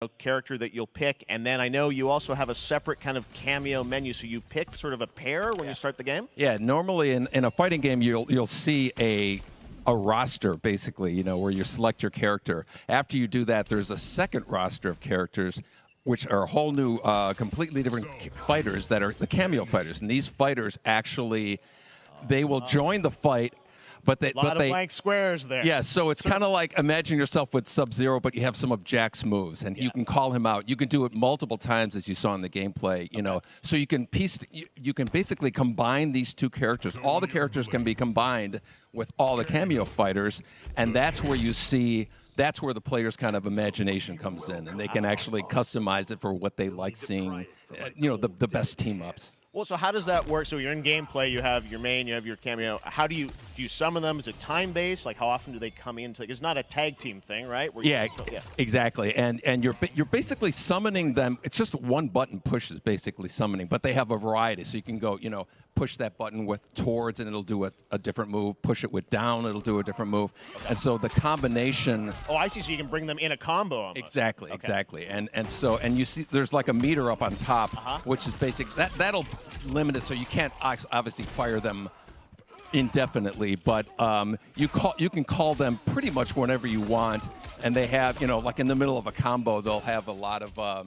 character that you'll pick, and then I know you also have a separate kind of Cameo menu, so you pick sort of a pair when you start the game? Yeah, normally in a fighting game, you'll see a roster, basically, you know, where you select your character. After you do that, there's a second roster of characters, which are a whole new, completely different fighters that are the Cameo fighters. And these fighters actually, they will join the fight, but they... A lot of blank squares there. Yeah, so it's kind of like imagine yourself with Sub-Zero, but you have some of Jack's moves, and you can call him out. You can do it multiple times, as you saw in the gameplay, you know. So you can you can basically combine these two characters. All the characters can be combined with all the Cameo fighters, and that's where you see... That's where the player's kind of imagination comes in, and they can actually customize it for what they like seeing, you know, the best team-ups. Well, so how does that work? So you're in gameplay, you have your main, you have your Cameo. How do you summon them? Is it time-based? Like, how often do they come into? It's not a tag team thing, right? Where Exactly. And you're basically summoning them. It's just one button push is basically summoning, but they have a variety. So you can go, you know, push that button with towards, and it'll do a different move. Push it with down, it'll do a different move. Okay. And so the combination. Oh, I see. So you can bring them in a combo almost. Exactly. Exactly. And you see, there's like a meter up on top, which is basic. That'll limit it, so you can't obviously fire them indefinitely, but you can call them pretty much whenever you want, and they have, you know, like in the middle of a combo, they'll have a lot of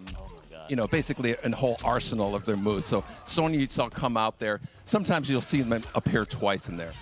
you know, basically a whole arsenal of their moves. So Sonya, you saw come out there. Sometimes you'll see them appear twice in there.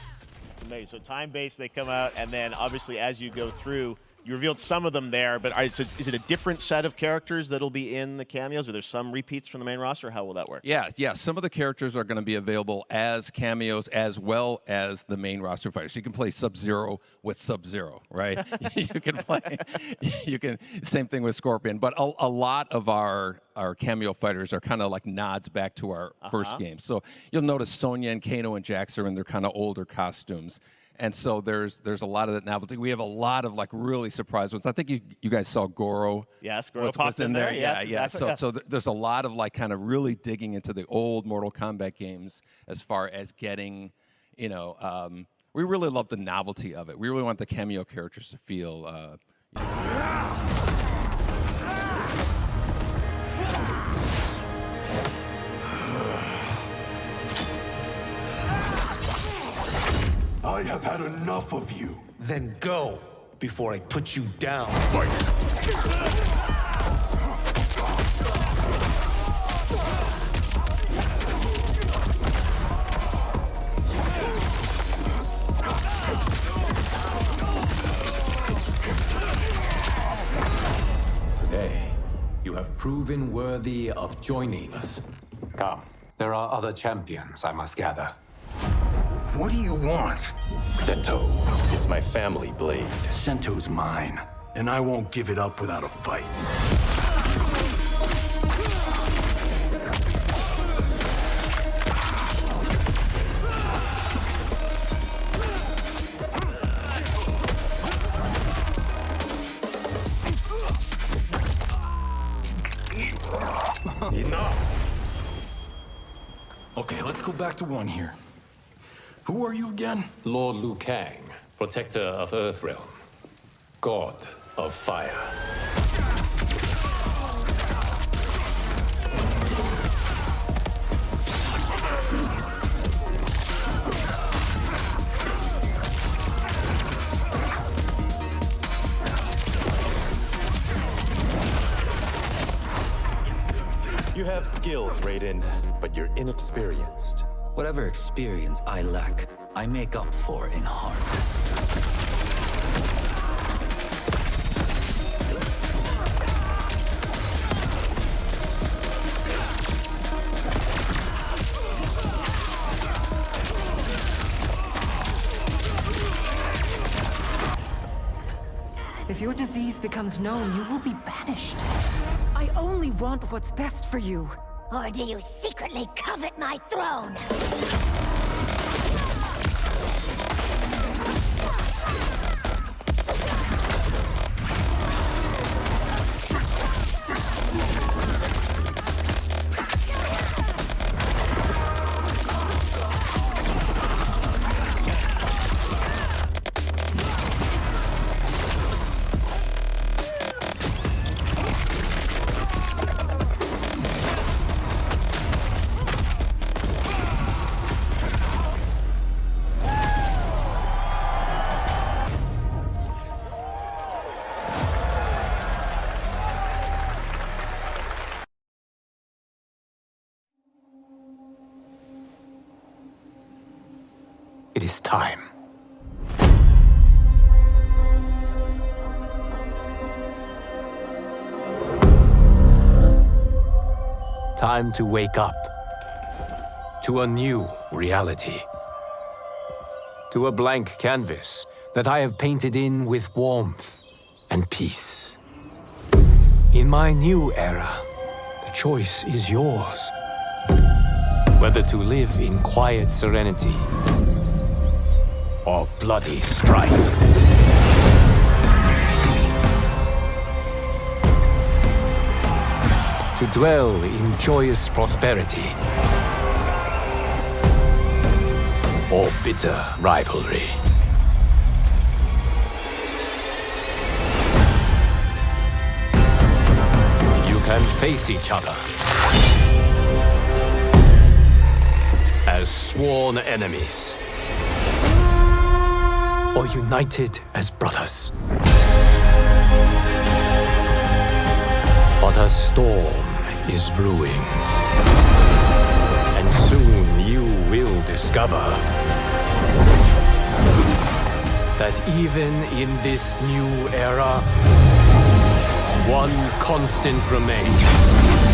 Amazing. So time-based, they come out, and then obviously as you go through, you revealed some of them there, but is it a different set of characters that'll be in the cameos? Are there some repeats from the main roster? How will that work? Yeah. Some of the characters are going to be available as cameos as well as the main roster fighters. You can play Sub-Zero with Sub-Zero, right? You can same thing with Scorpion. But a lot of our cameo fighters are kind of like nods back to our first game. So you'll notice Sonya and Kano and Jax are in their kind of older costumes. And so there's a lot of that novelty. We have a lot of like really surprise ones. I think you guys saw Goro. Yes, Goro popped in there. Yeah. Exactly. So there's a lot of like kind of really digging into the old Mortal Kombat games as far as getting, you know, we really love the novelty of it. We really want the Cameo characters to feel. You know, I have had enough of you. Then go, before I put you down. Fight! Today, you have proven worthy of joining us. Come, there are other champions I must gather. What do you want? Sento. It's my family blade. Sento's mine, and I won't give it up without a fight. Enough! Okay, let's go back to one here. Who are you again? Lord Liu Kang, protector of Earthrealm, god of fire. You have skills, Raiden, but you're inexperienced. Whatever experience I lack, I make up for in heart. If your disease becomes known, you will be banished. I only want what's best for you. Or do you secretly covet my throne? this time. Time to wake up to a new reality. To a blank canvas that I have painted in with warmth and peace. In my new era, the choice is yours. Whether to live in quiet serenity or bloody strife. To dwell in joyous prosperity or bitter rivalry. You can face each other as sworn enemies or united as brothers. But a storm is brewing. And soon you will discover that even in this new era, one constant remains.